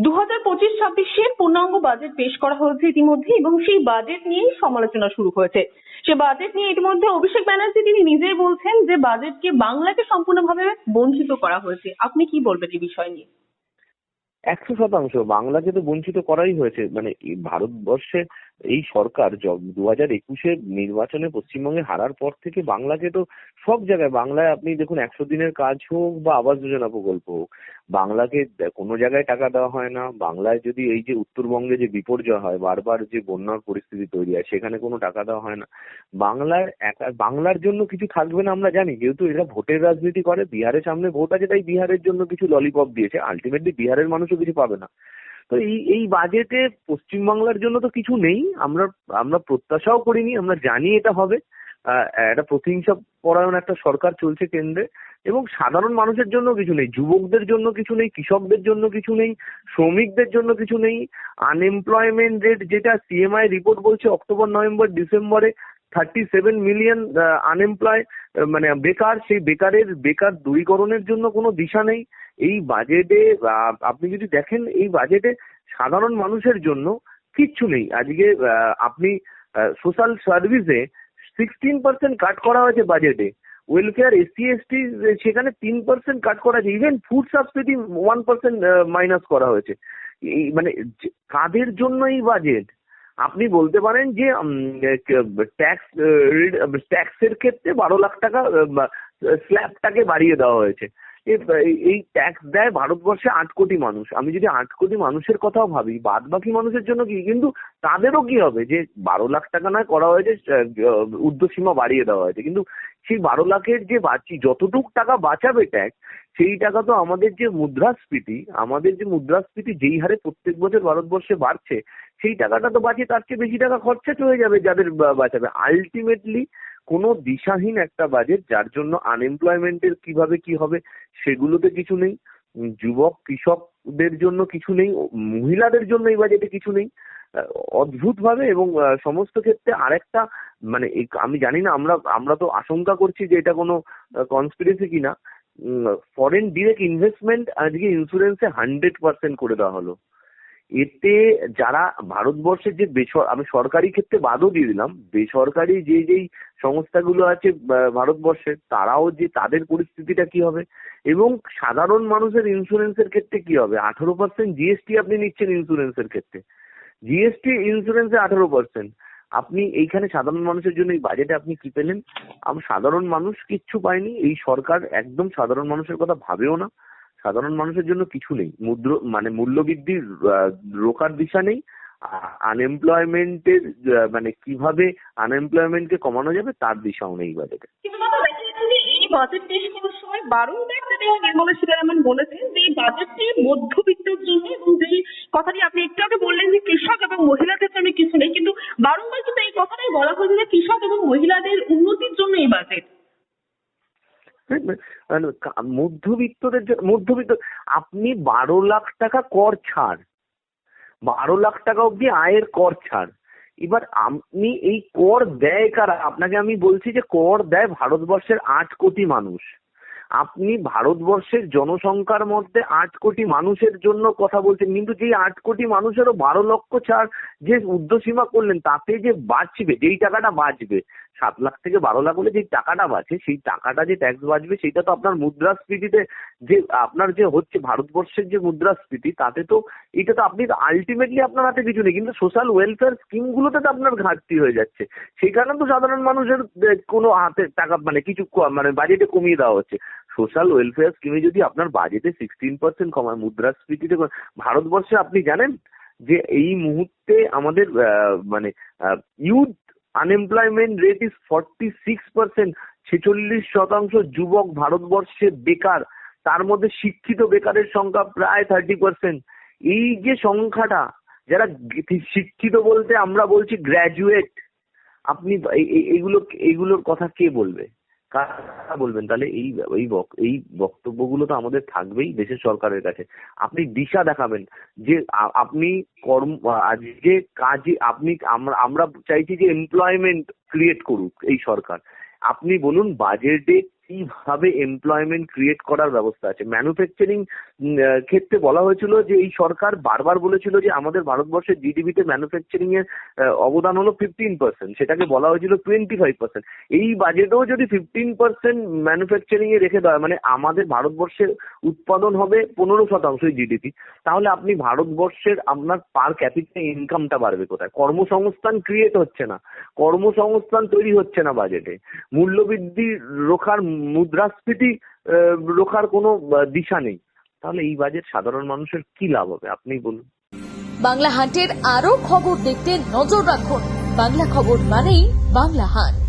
2025-26-এর পূর্ণাঙ্গ বাজেট পেশ করা হয়েছে ইতিমধ্যে এবং সেই বাজেট নিয়েই সমালোচনা শুরু হয়েছে। সে বাজেট নিয়ে ইতিমধ্যে অভিষেক ব্যানার্জি তিনি নিজেই বলছেন যে বাজেটকে বাংলাকে সম্পূর্ণভাবে বঞ্চিত করা হয়েছে। আপনি কি বলবেন এই বিষয় নিয়ে? 100% বাংলাকে তো বঞ্চিত করাই হয়েছে। মানে এই ভারতবর্ষে এই সরকার 2021-এর নির্বাচনে পশ্চিমবঙ্গে হারার পর থেকে বাংলাকে তো সব জায়গায়, বাংলায় আপনি দেখুন 100 দিনের কাজ হোক বা আবাস যোজনা প্রকল্প হোক, বাংলাকে কোনো জায়গায় টাকা দেওয়া হয় না। বাংলায় যদি এই যে উত্তরবঙ্গে যে বিপর্যয় হয়, বারবার যে বন্যার পরিস্থিতি তৈরি হয়, সেখানে কোনো টাকা দেওয়া হয় না। বাংলার জন্য কিছু থাকবে না আমরা জানি, যেহেতু এরা ভোটের রাজনীতি করে। বিহারের সামনে ভোট আছে, তাই বিহারের জন্য কিছু ললিপপ দিয়েছে, আলটিমেটলি বিহারের মানুষও কিছু পাবে না। তো এই বাজেটে পশ্চিমবাংলার জন্য তো কিছু নেই। আমরা আমরা প্রত্যাশাও করিনি, আমরা জানি এটা হবে। একটা প্রতিহিংসা পরায়ণ একটা সরকার চলছে কেন্দ্রে, এবং সাধারণ মানুষের জন্য কিছু নেই, যুবকদের জন্য কিছু নেই, কৃষকদের জন্য কিছু নেই, শ্রমিকদের জন্য কিছু নেই। আনএমপ্লয়মেন্ট রেট যেটা সিএমআই রিপোর্ট বলছে অক্টোবর নভেম্বর ডিসেম্বরে 37 মিলিয়ন আনএমপ্লয়, মানে বেকার, সেই বেকার দূরীকরণের জন্য কোনো দিশা নেই। এই বাজেটে আপনি যদি দেখেন, এই বাজেটে সাধারণ মানুষের জন্য কিচ্ছু নেই। আজকে আপনি সোশ্যাল সার্ভিসে 16% কাট করা হয়েছে বাজেটে। ওয়েলফেয়ার SC/ST সেখানে 3% কাট করা হয়েছে। ইভেন ফুড সাবসিডি 1% মাইনাস করা হয়েছে। এই মানে কাদের জন্য এই বাজেট? আপনি বলতে পারেন যে ট্যাক্সের ক্ষেত্রে 12 লাখ টাকা স্ল্যাবটাকে বাড়িয়ে দেওয়া হয়েছে। এই ট্যাক্স দেয় ভারতবর্ষে 8 কোটি মানুষ। আমি যদি 8 কোটি মানুষের কথাও ভাবি, বাদ বাকি মানুষের জন্য কি? কিন্তু তাদেরও কি হবে যে 12 লাখ টাকা নয় করা হয়েছে, ঊর্ধ্বসীমা বাড়িয়ে দেওয়া হয়েছে, কিন্তু সেই 12 লাখের যে যতটুক টাকা বাঁচাবে ট্যাক্স, সেই টাকা তো আমাদের যে মুদ্রাস্ফীতি যেই হারে প্রত্যেক বছর ভারতবর্ষে বাড়ছে, সেই টাকাটা তো বাঁচিয়ে তার চেয়ে বেশি টাকা খরচা হয়ে যাবে যাদের বাঁচাবে। আলটিমেটলি কোনো দিশাহীন একটা বাজেট, যার জন্য আনএমপ্লয়মেন্টের কিভাবে কি হবে সেগুলোতে কিছু নেই, যুবক কৃষকদের জন্য কিছু নেই, মহিলাদের জন্য এই বাজেটে কিছু নেই। অদ্ভুত ভাবে, এবং সমস্ত ক্ষেত্রে আরেকটা মানে আমি জানি না, আমরা তো আশঙ্কা করছি যে এটা কোনো কনস্পিরেসি কিনা। ফরেন ডিরেক্ট ইনভেস্টমেন্ট আজকে ইন্স্যুরেন্সে 100% করে দেওয়া হলো। এতে যারা ভারতবর্ষের যে আমি সরকারি ক্ষেত্রে বাদও দিয়ে দিলাম, বেসরকারি যেই সংস্থাগুলো আছে ভারতবর্ষে, তারাও যে তাদের পরিস্থিতিটা কি হবে, এবং সাধারণ মানুষের ইন্স্যুরেন্সের ক্ষেত্রে কি হবে। 18% জিএসটি আপনি নিচ্ছেন ইন্স্যুরেন্সের ক্ষেত্রে, জিএসটি ইন্স্যুরেন্সে 18%। আপনি এইখানে সাধারণ মানুষের জন্য এই বাজেটে আপনি কি পেলেন? সাধারণ মানুষ কিচ্ছু পায়নি। এই সরকার একদম সাধারণ মানুষের কথা ভাবেও না। সাধারণ মানুষের জন্য কিছু নেই। মূল্যবৃদ্ধির রোকার দিশা নেই। আনএমপ্লয়মেন্টের মানে কিভাবে আনএমপ্লয়মেন্টকে কমানো যাবে তার দিশাও নেই বাজেটে। কিন্তু দাদা দেখা যাচ্ছে যে এই বাজেট পেশ করার সময় বারংবার যেটা নির্মলা সীতারামন বলেছেন যে এই বাজেটটি মধ্যবিত্তের জন্য, এবং যেই কথাটি আপনি একটু আগে বললেন যে কৃষক এবং মহিলাদের জন্য কিছু নেই, কিন্তু বারংবার কিন্তু এই কথাটাই বলা হয়েছে যে কৃষক এবং মহিলাদের উন্নতির জন্য এই বাজেট। মধ্যবিত্ত আপনি 12 লাখ টাকা কর ছাড়, 12 লাখ টাকা অব্দি আয়ের কর ছাড়। এবার আপনি এই কর দেয় কারা? আপনাকে আমি বলছি যে কর দেয় ভারতবর্ষের 8 কোটি মানুষ। আপনি ভারতবর্ষের জনসংখ্যার মধ্যে 8 কোটি মানুষের জন্য কথা বলছেন, কিন্তু যেই 8 কোটি মানুষেরও 12 লক্ষ ছাড় যে ঊর্ধ্বসীমা করলেন, তাতে যে বাঁচবে, যেই টাকাটা বাঁচবে, 7 লাখ থেকে 12 লাখ হলে যে টাকাটা বাঁচে, সেই টাকাটা যে ট্যাক্স বাঁচবে, সেটা তো আপনার মুদ্রাস্ফীতিতে যে আপনার যে হচ্ছে ভারতবর্ষের যে মুদ্রাস্ফীতি, তাতে তো এটা তো আপনি আলটিমেটলি আপনার হাতে কিছু নেই, কিন্তু সোশ্যাল ওয়েলফেয়ার স্কিমগুলোতে তো আপনার ঘাটতি হয়ে যাচ্ছে। সেই কারণে তো সাধারণ মানুষের কোনো হাতে টাকা মানে কিছু মানে বাজেটে কমিয়ে দেওয়া হচ্ছে। সোশ্যাল ওয়েলফেয়ার স্কিমে যদি আপনার বাজেটে 16% কমায়, মুদ্রাস্ফীতিতে ভারতবর্ষে আপনি জানেন যে এই মুহূর্তে আমাদের মানে ইউথ আনএমপ্লয়মেন্ট রেট ইজ 46%। 46% যুবক ভারতবর্ষে বেকার, তার মধ্যে শিক্ষিত বেকারের সংখ্যা প্রায় 30%। এই যে সংখ্যাটা, যারা শিক্ষিত বলতে আমরা বলছি গ্র্যাজুয়েট, আপনি এইগুলোর কথা কে বলবে, কারা বলবেন? তাহলে এই বক্তব্যগুলো তো আমাদের থাকবেই দেশের সরকারের কাছে। আপনি দিশা দেখাবেন যে আপনি আজকে কাজে আমরা চাইছি যে এমপ্লয়মেন্ট ক্রিয়েট করুক এই সরকার। আপনি বলুন বাজেটে কিভাবে এমপ্লয়মেন্ট ক্রিয়েট করার ব্যবস্থা আছে? ম্যানুফ্যাকচারিং ক্ষেত্রে বলা হয়েছিল যে এই সরকার বারবার বলেছিল যে আমাদের ভারতবর্ষের জিডিপিতে ম্যানুফ্যাকচারিং এর অবদান হলো 15%, সেটাকে বলা হয়েছিল 25%। এই বাজেটেও যদি 15% ম্যানুফ্যাকচারিং এ রেখে দেওয়া হয়, মানে আমাদের ভারতবর্ষের উৎপাদন হবে 15% জিডিপি, তাহলে আপনি ভারতবর্ষের আপনার পার ক্যাপিটা ইনকামটা বাড়বে কোথায়? কর্মসংস্থান ক্রিয়েট হচ্ছে না, কর্মসংস্থান তৈরি হচ্ছে না বাজেটে, মূল্যবৃদ্ধি রোখার, মুদ্রাস্ফীতি রোখার কোনো দিশা নেই। তাহলে এই বাজেট সাধারণ মানুষের কি লাভ হবে আপনিই বলুন। বাংলা হান্টের আরো খবর দেখতে নজর রাখুন। বাংলা খবর মানেই বাংলা হান্ট।